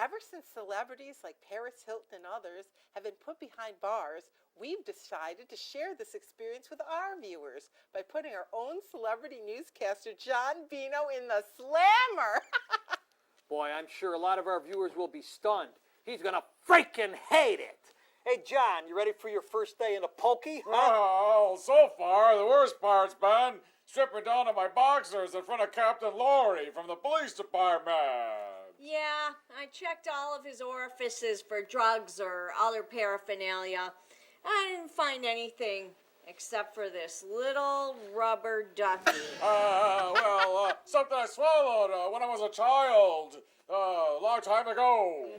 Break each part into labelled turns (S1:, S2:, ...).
S1: Ever since celebrities like Paris Hilton and others have been put behind bars, we've decided to share this experience with our viewers by putting our own celebrity newscaster, John Bino, in the slammer.
S2: Boy, I'm sure a lot of our viewers will be stunned. He's gonna freaking hate it. Hey, John, you ready for your first day in the pokey? Huh?
S3: Oh, so far, the worst part's been stripping down to my boxers in front of Captain Laurie from the police department.
S4: Yeah, I checked all of his orifices for drugs or other paraphernalia. I didn't find anything except for this little rubber ducky.
S3: Something I swallowed when I was a child, a long time ago.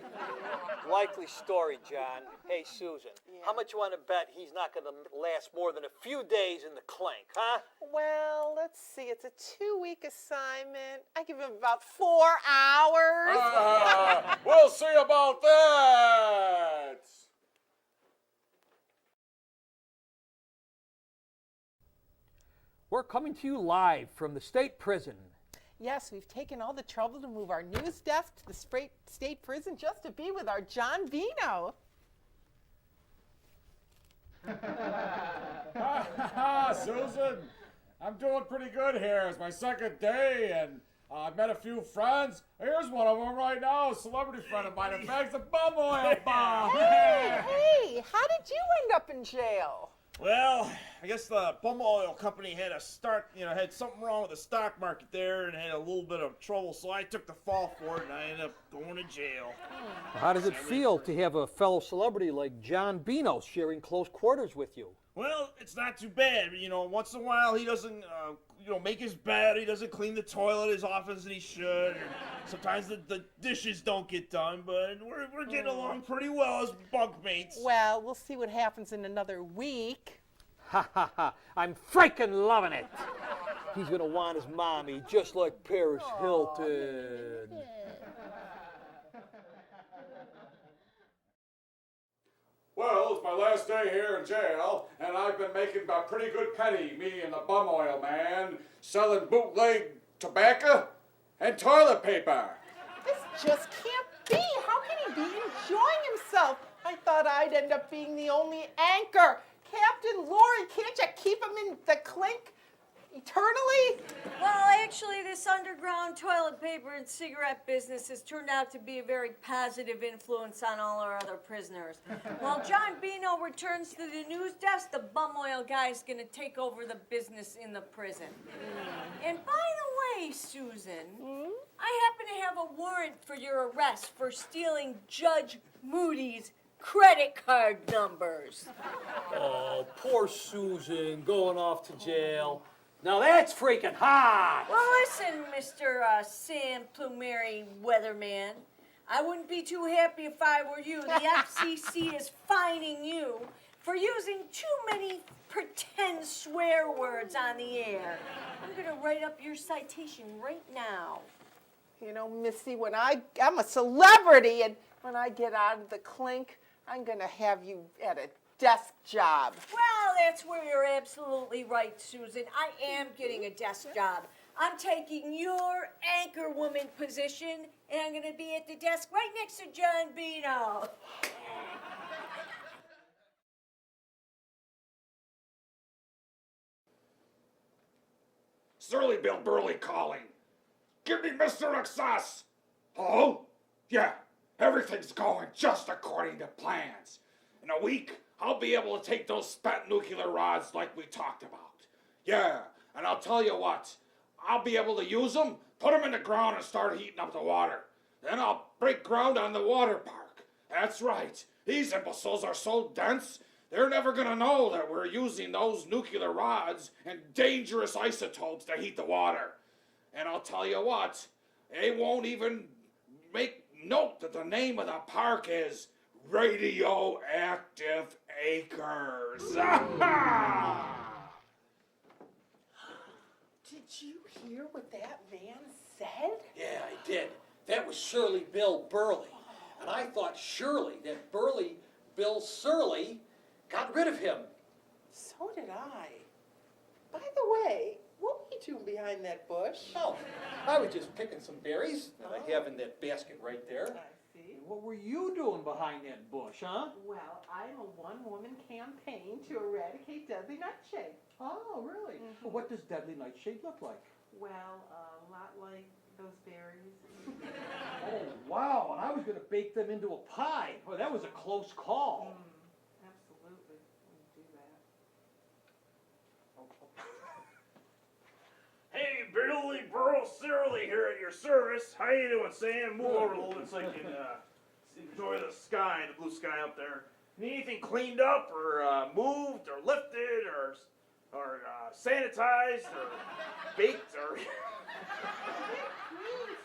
S2: Likely story, John. Hey, Susan, how much you want to bet he's not going to last more than a few days in the clink, huh?
S1: Well, let's see. It's a 2-week assignment. I give him about 4 hours.
S3: We'll see about that.
S2: We're coming to you live from the state prison.
S1: Yes, we've taken all the trouble to move our news desk to the state prison just to be with our John Bino.
S3: Susan, I'm doing pretty good here. It's my second day, and I've met a few friends. Here's one of them right now, a celebrity friend of mine. In fact, it's a bum oil bomb.
S1: Hey, how did you end up in jail?
S5: Well, I guess the bum oil company had had something wrong with the stock market there and had a little bit of trouble, so I took the fall for it and I ended up going to jail.
S2: How does it feel to have a fellow celebrity like John Bino sharing close quarters with you?
S5: Well, it's not too bad. Once in a while he doesn't, make his bed. He doesn't clean the toilet as often as he should. Sometimes the dishes don't get done, but we're getting along pretty well as bunkmates.
S1: Well, we'll see what happens in another week.
S2: Ha ha ha, I'm freaking loving it. He's gonna want his mommy just like Paris Hilton.
S3: Well, it's my last day here in jail, and I've been making a pretty good penny, me and the bum oil man, selling bootleg tobacco and toilet paper.
S1: This just can't be. How can he be enjoying himself? I thought I'd end up being the only anchor. Captain Laurie, can't you keep him in the clink eternally?
S4: Well, actually, this underground toilet paper and cigarette business has turned out to be a very positive influence on all our other prisoners. While John Bino returns to the news desk, the bum oil guy is going to take over the business in the prison. And by the way, Susan, I happen to have a warrant for your arrest for stealing Judge Moody's credit card numbers.
S2: Oh, poor Susan going off to jail. Now that's freaking hot!
S4: Well, listen, Mr. Sam Plumeri Weatherman, I wouldn't be too happy if I were you. The FCC is fining you for using too many pretend swear words on the air. I'm going to write up your citation right now.
S1: You know, Missy, I'm a celebrity, and when I get out of the clink, I'm going to have you at a desk job.
S4: Well, that's where you're absolutely right, Susan. I am getting a desk job. I'm taking your anchor woman position, and I'm going to be at the desk right next to John Bino.
S3: Surly Bill Burley calling. Give me Mr. Excess. Hello? Yeah, everything's going just according to plans. In a week, I'll be able to take those spent nuclear rods like we talked about. Yeah, and I'll tell you what, I'll be able to use them, put them in the ground and start heating up the water. Then I'll break ground on the water park. That's right, these imbeciles are so dense, they're never gonna know that we're using those nuclear rods and dangerous isotopes to heat the water. And I'll tell you what, they won't even make note that the name of the park is Radioactive Acres.
S1: Did you hear what that man said?
S2: Yeah, I did. That was Surly Bill Burley. And I thought surely that Bill Surly got rid of him.
S1: So did I. By the way, What are you doing behind that bush?
S2: Oh, I was just picking some berries that I have in that basket right there.
S1: I see.
S2: What were you doing behind that bush, huh?
S1: Well, I'm a one-woman campaign to eradicate deadly nightshade.
S2: Oh, really? Well, what does deadly nightshade look like?
S1: Well, a lot like those berries.
S2: Oh, wow, and I was going to bake them into a pie. Oh, that was a close call.
S1: Absolutely. Wouldn't do that.
S5: Hey, Billy, Burl, Shirley here at your service. How you doing, Sam? Move over a little bit so I can enjoy the sky, the blue sky up there. Need anything cleaned up or moved or lifted or sanitized or baked or...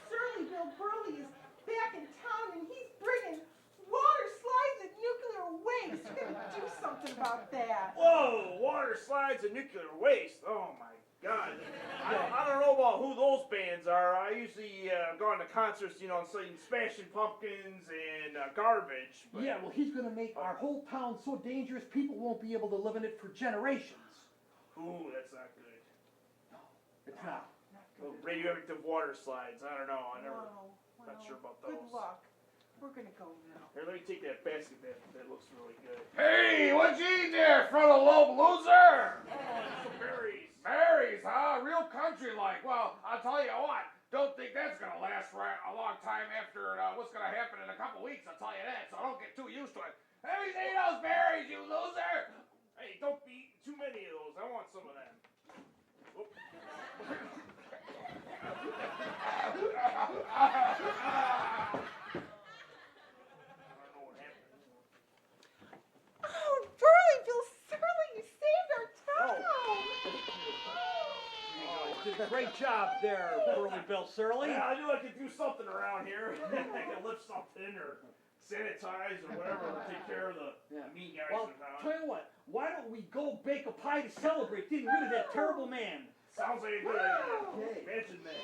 S1: Surly Bill Burley is back in town and he's bringing water slides and nuclear waste. You gotta do something about that.
S5: Whoa, water slides and nuclear waste. Oh my God. I don't know about who those bands are. I usually go to concerts, and sing Smashing Pumpkins and Garbage. But...
S6: Yeah, well, he's gonna make our whole town so dangerous people won't be able to live in it for generations.
S5: Ooh, that's not good.
S6: It's not.
S5: Well, radioactive water slides. I don't know. Not sure about those.
S1: Good luck. We're gonna go now.
S5: Here, let me take that basket. That looks really good.
S3: Hey, what you eat there, front of lobe loser?
S5: Oh, some berries.
S3: Berries, huh? Real country like. Well, I'll tell you what. Don't think that's gonna last for a long time after what's gonna happen in a couple weeks. I'll tell you that. So don't get too used to it. Let me see those berries, you loser.
S5: Hey, don't be eating too many of those. I want some of them. Oop. I don't know what happened.
S1: Oh, Burley, Bill Surly, you saved our town.
S2: Great job there, Burly Bill Surly.
S5: Yeah, I knew I could do something around here. I could lift something or sanitize or whatever to take care of the mean guys
S6: Well,
S5: in town.
S6: tell you what, why don't we go bake a pie to celebrate getting rid of that terrible man?
S5: Sounds like a good idea.
S6: Okay.
S5: Mention that.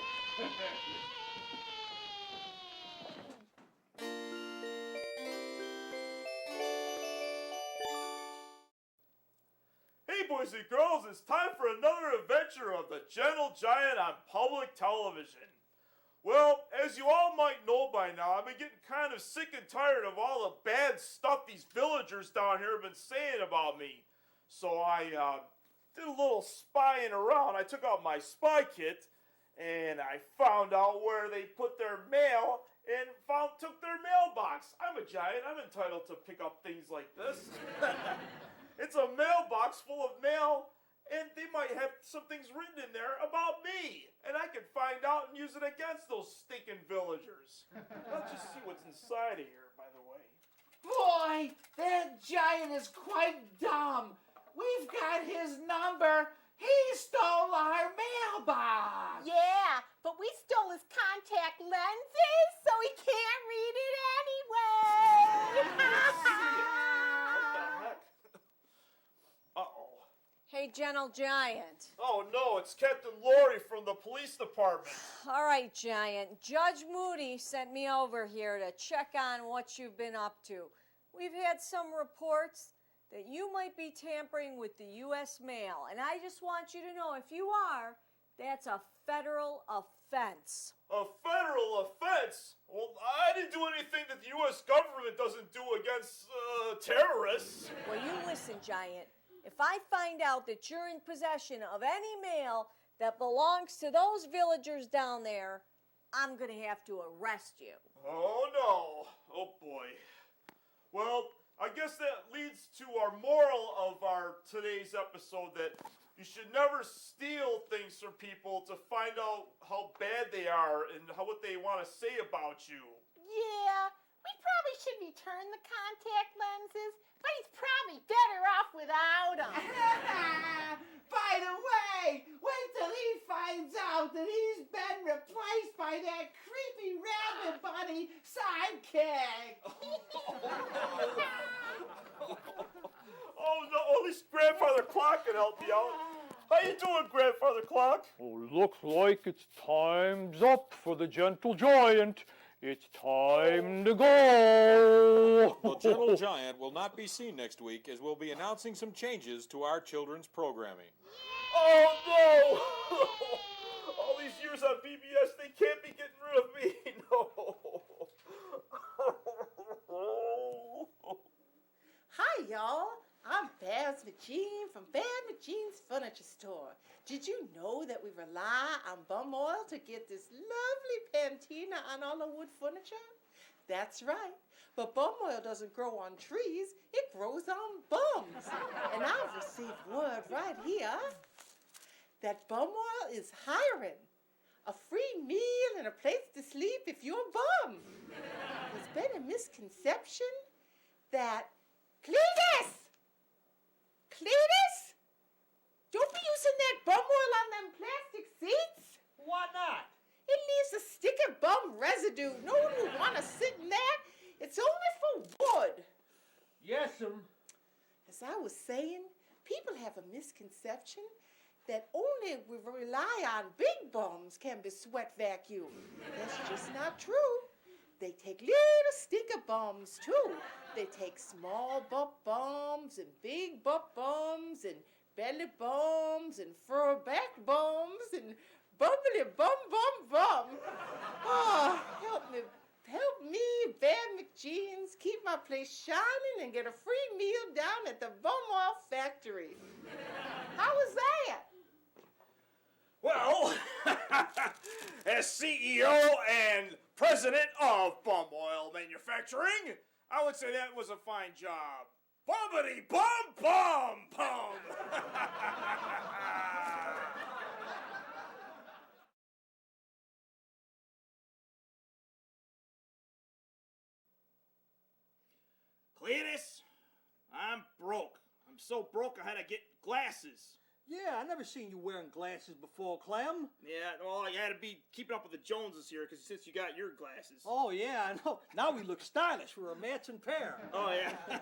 S5: Hey boys and girls, it's time for another adventure of the Gentle Giant on public television. Well, as you all might know by now, I've been getting kind of sick and tired of all the bad stuff these villagers down here have been saying about me. So I did a little spying around. I took out my spy kit and I found out where they put their mail and took their mailbox. I'm a giant. I'm entitled to pick up things like this. It's a mailbox full of mail, and they might have some things written in there about me. And I can find out and use it against those stinking villagers. Let's just see what's inside of here, by the way.
S7: Boy, that giant is quite dumb. We've got his number. He stole our mailbox.
S1: Yeah, but we stole his contact lenses, so he can't read it anyway.
S5: What the heck? Uh-oh.
S4: Hey, Gentle Giant.
S5: Oh, no, it's Captain Lori from the police department.
S4: All right, Giant. Judge Moody sent me over here to check on what you've been up to. We've had some reports that you might be tampering with the U.S. mail, and I just want you to know, if you are, that's a federal offense.
S5: A federal offense? Well, I didn't do anything that the U.S. government doesn't do against terrorists.
S4: Well, you listen, Giant. If I find out that you're in possession of any mail that belongs to those villagers down there, I'm going to have to arrest you.
S5: Oh, no. Oh, boy. Well, I guess that leads to our moral of our today's episode, that you should never steal things from people to find out how bad they are and what they want to say about you.
S1: Yeah, we probably should return the contact lenses, but he's probably better off without them.
S7: By the way, wait till he finds out that he's been replaced by that creepy rabbit bunny sidekick.
S5: Oh, no, at least Grandfather Clock can help you out. How you doing, Grandfather Clock?
S8: Oh, looks like it's time's up for the Gentle Giant. It's time to go Well, Gentle Giant will not be seen next week as we'll be announcing some changes to our children's programming.
S5: Oh no! All these years on PBS, they can't be getting rid of me. No.
S1: Hi, y'all. I'm Babs McGean from Babs McGean's Furniture Store. Did you know that we rely on bum oil to get this lovely patina on all the wood furniture? That's right. But bum oil doesn't grow on trees. It grows on bums. And I've received word right here that bum oil is hiring. A free meal and a place to sleep if you're a bum. There's been a misconception that Cletus! Cletus? Don't be using that bum oil on them plastic seats.
S2: Why not?
S1: It leaves a sticky bum residue. No one will want to sit in that. It's only for wood.
S2: Yes'm.
S1: As I was saying, people have a misconception that only we rely on big bums can be sweat vacuumed. That's just not true. They take little stinker bums too. They take small butt bums and big butt bums and belly bums and fur back bums and bubbly bum bum bum. Oh, help me, Bad McGeans, keep my place shining and get a free meal down at the Bum Oil Factory. How was that?
S5: Well, as CEO and president of Bum Oil Manufacturing, I would say that was a fine job. Bumpity bum bum bum. Cletus, I'm broke. I'm so broke I had to get glasses.
S2: Yeah, I never seen you wearing glasses before, Clem.
S5: Yeah, well, I had to be keeping up with the Joneses here because since you got your glasses.
S2: Oh, yeah, I know. Now we look stylish. We're a matching pair.
S5: Oh, yeah.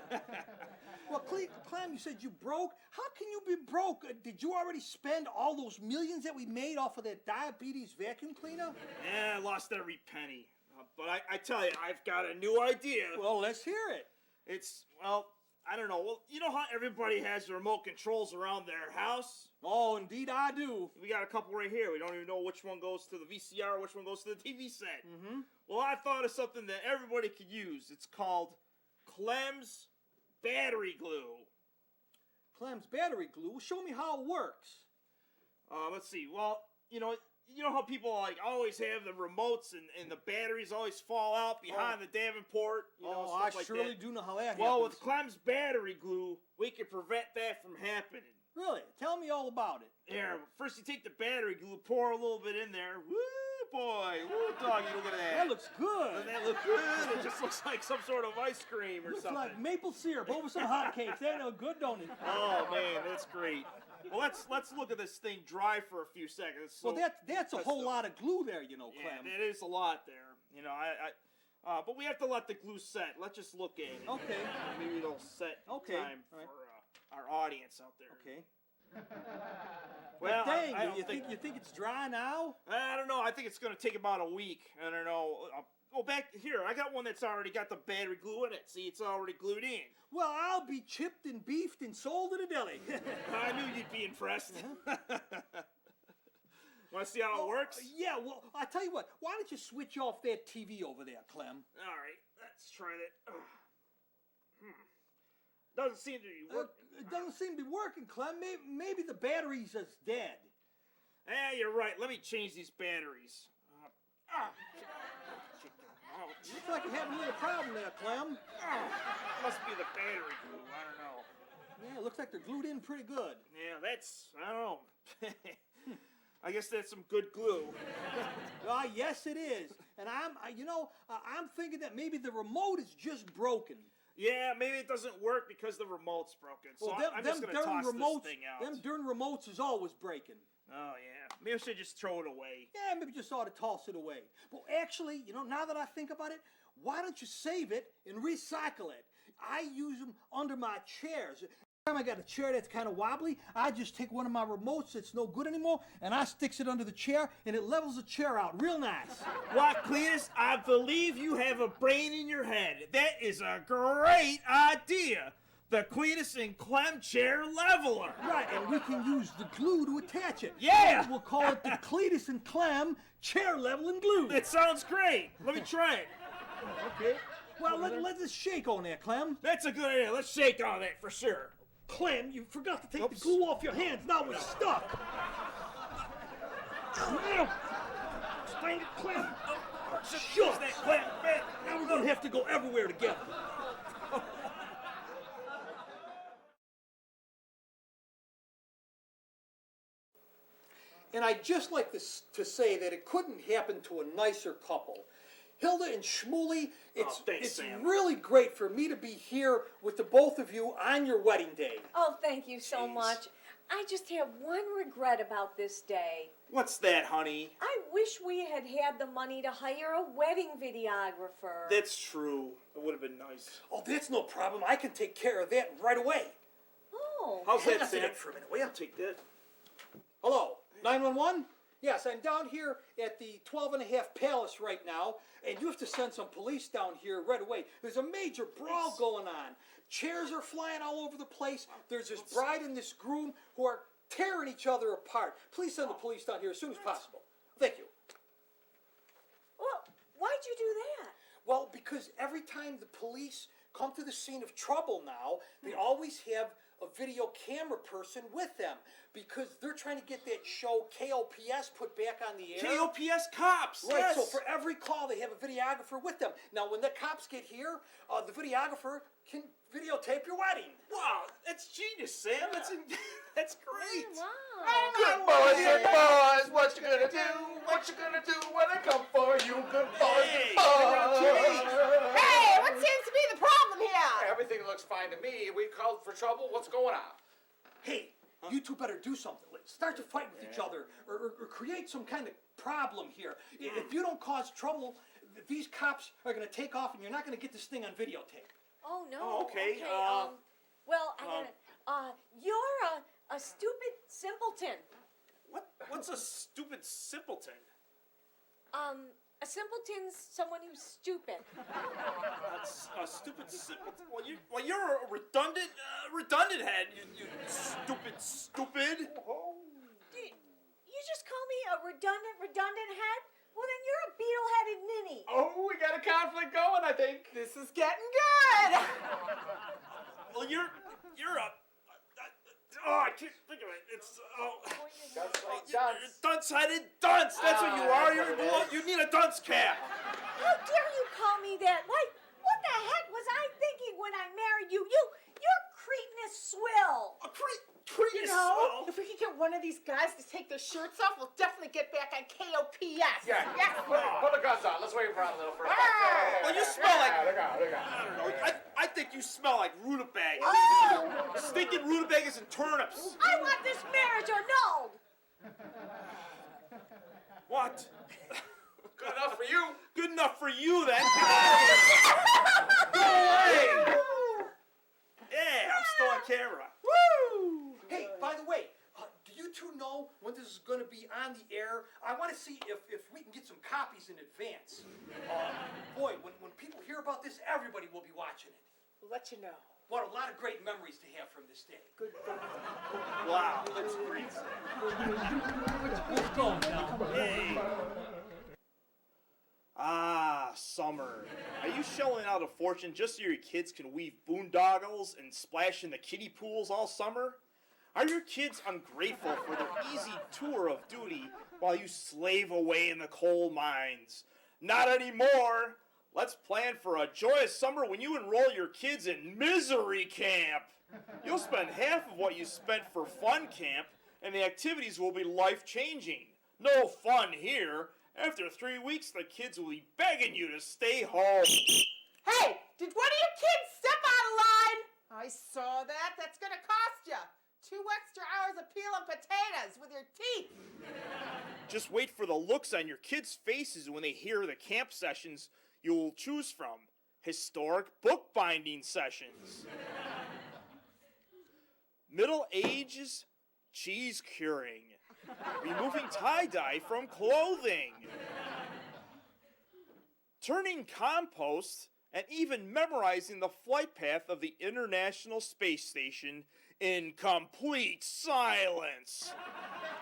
S2: Well, Clem, you said you broke. How can you be broke? Did you already spend all those millions that we made off of that diabetes vacuum cleaner?
S5: Yeah, I lost every penny. But I tell you, I've got a new idea.
S2: Well, let's hear it.
S5: It's, well, I don't know. Well, you know how everybody has the remote controls around their house?
S2: Oh, indeed I do.
S5: We got a couple right here. We don't even know which one goes to the VCR, which one goes to the TV set.
S2: Mm-hmm.
S5: Well, I thought of something that everybody could use. It's called Clem's Battery Glue.
S2: Clem's battery glue? Show me how it works.
S5: Let's see. Well, you know how people like always have the remotes and the batteries always fall out behind the Davenport.
S2: I
S5: stuff like
S2: surely
S5: that.
S2: do know how that
S5: Well,
S2: happens.
S5: with Clem's battery glue, we can prevent that from happening.
S2: Really? Tell me all about it.
S5: Here, first you take the battery glue, pour a little bit in there. Woo, boy. Woo, doggy, look at that.
S2: That looks good.
S5: Doesn't that look good? It just looks like some sort of ice cream or
S2: Looks
S5: something.
S2: like maple syrup over some hotcakes. They look good, don't it?
S5: Oh, man, that's great. Well, let's look at this thing dry for a few seconds.
S2: Well, that's a whole lot of glue there, you know, Clem.
S5: Yeah, it is a lot there. You know, but we have to let the glue set. Let's just look at it.
S2: Okay.
S5: Maybe it'll set in
S2: Okay.
S5: time
S2: All right.
S5: for our audience out there.
S2: Okay.
S5: Well,
S2: Dang,
S5: I don't
S2: you think it's dry now?
S5: I don't know. I think it's going to take about a week. I don't know. Oh, back here, I got one that's already got the battery glue in it. See, it's already glued in.
S2: Well, I'll be chipped and beefed and sold at a deli.
S5: I knew you'd be impressed. Want to see how it works?
S2: Yeah, well, I tell you what. Why don't you switch off that TV over there, Clem?
S5: All right, let's try that. Doesn't seem to be working.
S2: It doesn't seem to be working, Clem. Maybe the battery's just dead.
S5: Yeah, you're right. Let me change these batteries.
S2: Looks like you're having a little problem there, Clem.
S5: Must be the battery glue. I don't know.
S2: Yeah, it looks like they're glued in pretty good.
S5: Yeah, I don't know. I guess that's some good glue.
S2: Yes, it is. And I'm thinking that maybe the remote is just broken.
S5: Yeah, maybe it doesn't work because the remote's broken. So I'm just going to toss this thing out.
S2: Them darn remotes is always breaking.
S5: Oh, yeah. Maybe I should just throw it away.
S2: Yeah, maybe just ought to toss it away. Well, actually, now that I think about it, why don't you save it and recycle it? I use them under my chairs.
S6: Time I got a chair that's kind of wobbly, I just take one of my remotes that's no good anymore, and I sticks it under the chair, and it levels the chair out real nice.
S5: What, Cletus? I believe you have a brain in your head. That is a great idea. The Cletus and Clem chair leveler.
S6: Right, and we can use the glue to attach it.
S5: Yeah!
S6: We'll call it the Cletus and Clem chair leveling glue.
S5: That sounds great. Let me try it.
S6: Okay. Well, let us shake on there, Clem.
S5: That's a good idea. Let's shake on that for sure.
S6: Clem, you forgot to take the glue off your hands. Now we're stuck. Clem! Stay it, Clem.
S5: Sure. That Clem.
S6: Now we're gonna have to go everywhere together. And I'd just like to say that it couldn't happen to a nicer couple. Hilda and Shmuley, it's
S5: Sam.
S6: really great for me to be here with the both of you on your wedding day.
S4: Oh, thank you so much. I just have one regret about this day.
S5: What's that, honey?
S4: I wish we had had the money to hire a wedding videographer.
S5: That's true. It would have been nice.
S6: Oh, that's no problem. I can take care of that right away.
S4: Oh.
S5: How's
S6: Hang
S5: that,
S6: on to
S5: Sam?
S6: that for a minute. Wait, I'll take that. Hello, 911? Yes, I'm down here at the 12 and a half Palace right now, and you have to send some police down here right away. There's a major brawl going on. Chairs are flying all over the place. There's this bride and this groom who are tearing each other apart. Please send the police down here as soon as possible. Thank you.
S4: Well, why'd you do that?
S6: Well, because every time the police come to the scene of trouble now, they always have a video camera person with them because they're trying to get that show KOPS put back on the air.
S5: KOPS cops.
S6: Right,
S5: Yes.
S6: so for every call, they have a videographer with them. Now, when the cops get here, the videographer can videotape your wedding.
S5: Wow, that's genius, Sam. That's great.
S4: Wow.
S7: Good boys, what you gonna do? What you gonna do when I come for you? Good boys,
S5: Hey,
S7: Hey, what seems to be the problem here?
S9: Everything looks fine to me. We called for trouble. What's going on?
S6: Hey, you two better do something. Start to fight with each other or create some kind of problem here. If you don't cause trouble, these cops are going to take off and you're not going to get this thing on videotape.
S4: Oh, no.
S5: Oh, okay,
S4: Well, I gotta, you're a stupid simpleton.
S5: What's a stupid simpleton?
S4: A simpleton's someone who's stupid.
S5: That's a stupid simpleton. Well, you're a redundant head. You stupid.
S4: You just call me a redundant head? Well, then you're a beetle-headed ninny.
S9: Oh, we got a conflict going, I think.
S7: This is getting good.
S5: Well, you're a. Oh, I can't think of it. It's dunce-headed dunce. That's what you are. You need a dunce cap.
S4: How dare you call me that? Why, what the heck was I thinking when I married you? You're cretinous swill.
S5: A
S7: You know, if we could get one of these guys to take their shirts off, we'll definitely get back on KOPS.
S9: Yeah. Put the guns on. Let's wait for a little first.
S5: Well, you smell like.
S9: Look out.
S5: I don't know. I think you smell like rutabagas.
S4: Oh!
S5: Stinking rutabagas and turnips.
S4: I want this marriage annulled.
S5: What?
S9: Good enough for you.
S5: Good enough for you then. Go away. Yeah, I'm still on camera.
S6: Woo! Hey, by the way, do you two know when this is going to be on the air? I want to see if we can get some copies in advance. Boy, when people hear about this, everybody will be watching it.
S7: We'll let you know.
S6: What a lot of great memories to have from this day.
S7: Good.
S5: Wow, that's great.
S6: Let's go now.
S5: Hey. Ah, summer. Are you shelling out a fortune just so your kids can weave boondoggles and splash in the kiddie pools all summer? Are your kids ungrateful for their easy tour of duty while you slave away in the coal mines? Not anymore! Let's plan for a joyous summer when you enroll your kids in misery camp. You'll spend half of what you spent for fun camp, and the activities will be life-changing. No fun here. After 3 weeks, the kids will be begging you to stay home.
S7: Hey, did one of your kids step out of line? I saw that. That's gonna cost you 2 extra hours of peeling potatoes with your teeth.
S5: Just wait for the looks on your kids' faces when they hear the camp sessions you will choose from. Historic bookbinding sessions. Middle age is cheese curing. Removing tie-dye from clothing. Turning compost and even memorizing the flight path of the International Space Station in complete silence.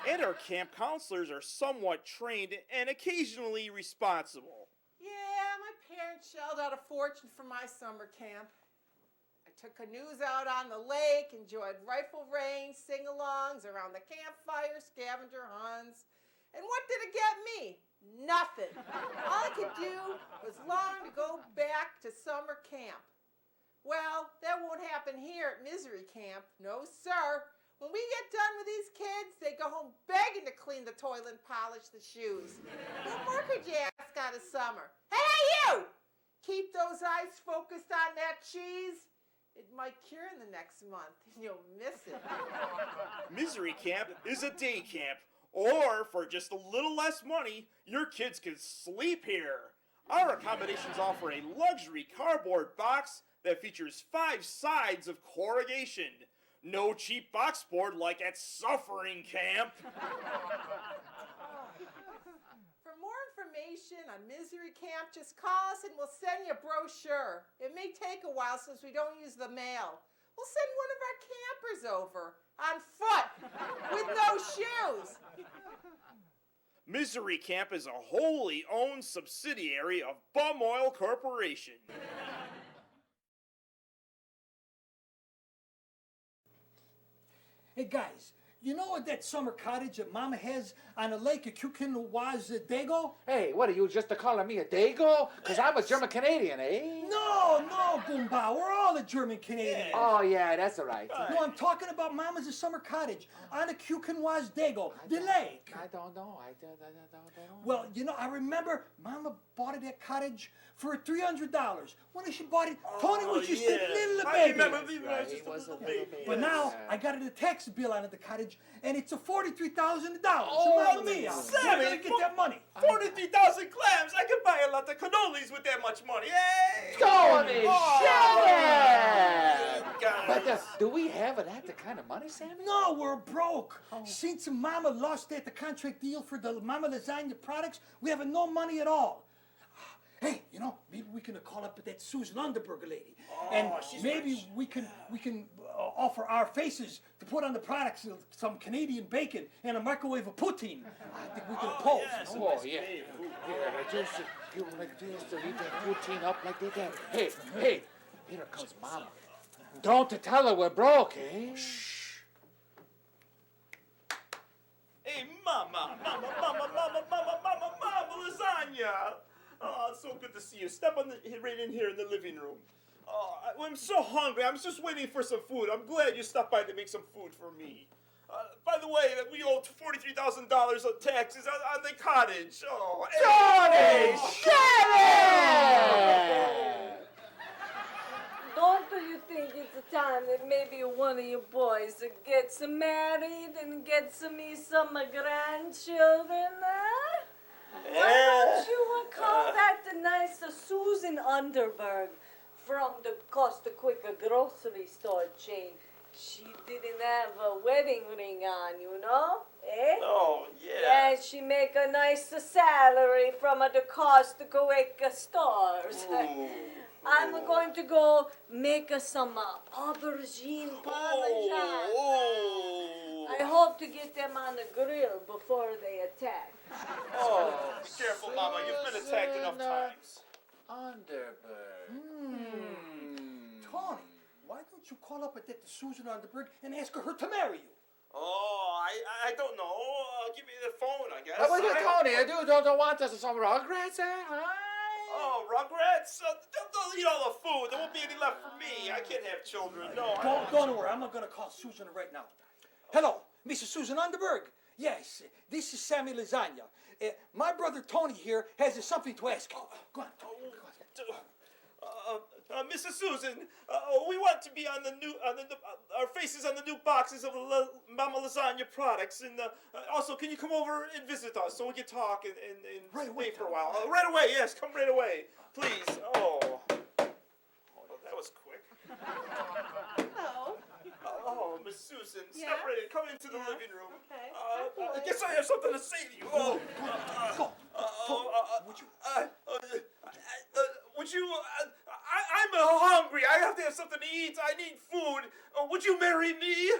S5: And our camp counselors are somewhat trained and occasionally responsible.
S1: Yeah, my parents shelled out a fortune for my summer camp. I took canoes out on the lake, enjoyed rifle range, sing-alongs around the campfire, scavenger hunts. And what did it get me? Nothing. All I could do was long to go back to summer camp. Well, that won't happen here at Misery Camp. No, sir. When we get done with these kids, they go home begging to clean the toilet and polish the shoes. What more could you ask out of summer? Hey, you! Keep those eyes focused on that cheese. It might cure in the next month, and you'll miss it.
S5: Misery Camp is a day camp, or for just a little less money, your kids can sleep here. Our accommodations offer a luxury cardboard box that features 5 sides of corrugation. No cheap box board like at Suffering Camp.
S1: For more information on Misery Camp, just call us and we'll send you a brochure. It may take a while since we don't use the mail. We'll send one of our campers over on foot with no shoes.
S5: Misery Camp is a wholly owned subsidiary of Bum Oil Corporation.
S6: Hey guys, you know what that summer cottage that Mama has on the lake at Kukinwaz Dago?
S9: Hey, what are you just calling me a Dago? Because I'm a German Canadian, eh?
S6: No, Goomba, we're all a German Canadian.
S9: Oh, yeah, that's all right.
S6: No, I'm talking about Mama's summer cottage on the Kukinwaz Dago, the lake.
S9: I don't know. I don't know.
S6: Well, you know, I remember Mama bought that cottage for $300. When she bought it, Tony was just a little baby.
S9: He was a little baby.
S6: But now I got a tax bill on the cottage, and it's a $43,000. Oh, Mamma mia! Where did I get that money?
S5: 43,000 clams! I could buy a lot of cannolis with that much money. Hey!
S9: Tony, shut up!
S5: God.
S9: But do we have that kind of money, Sammy?
S6: No, we're broke. Since Mama lost the contract deal for the Mama Lasagna products, we have no money at all. Hey, you know, maybe we can call up that Susan Underberger lady, and maybe we can offer our faces to put on the products of some Canadian bacon and a microwave of poutine. I think we can pose.
S5: Yes.
S6: No?
S9: Oh, yeah. You like this to eat that poutine up like that. Hey, here comes Mama. Don't tell her we're broke, eh?
S5: Hey, Mama, lasagna! Oh, it's so good to see you. Step right in here in the living room. Oh, I'm so hungry. I'm just waiting for some food. I'm glad you stopped by to make some food for me. By the way, we owe $43,000 on taxes on the cottage. Oh,
S9: Tony, shut up!
S4: Don't you think it's time that maybe one of you boys gets married and gets me some grandchildren, huh? Why don't you call that the nice Susan Underberg from the Costa Quicker grocery store chain? She didn't have a wedding ring on, you know, eh?
S5: Oh, yeah.
S4: And she make a nice salary from the Costa Quicker stores. I'm going to go make some aubergine parmesan. I hope to get them on the grill before they attack.
S5: Oh, be careful, Mama. You've been attacked enough times.
S9: Underberg.
S6: Tony, why don't you call up at that Susan Underberg and ask her to marry you?
S5: Oh, I don't know. Give me the phone, I guess.
S9: Tony, I don't want us some Rugrats, huh?
S5: Oh, Rugrats? They'll eat all the food. There won't be any left for me. I can't have children. No, I don't.
S6: Don't worry, I'm not going to call Susan right now. Hello, Mrs. Susan Underberg. Yes, this is Sammy Lasagna. My brother Tony here has something to ask you. Go on, Tony.
S5: Mrs. Susan, we want to be on the new, our faces on the new boxes of Mama Lasagna products, and also, can you come over and visit us so we can talk and
S6: Right away,
S5: stay for a
S6: Tom.
S5: while? Right away, yes, come right away, please. Oh, that was quick.
S1: Hello.
S5: Oh, Miss Susan.
S4: Yeah?
S5: Step right in. Come into the living room.
S4: Okay.
S5: I guess I have something to say to you. Oh, would you? I'm hungry. I have to have something to eat. I need food. Would you marry me?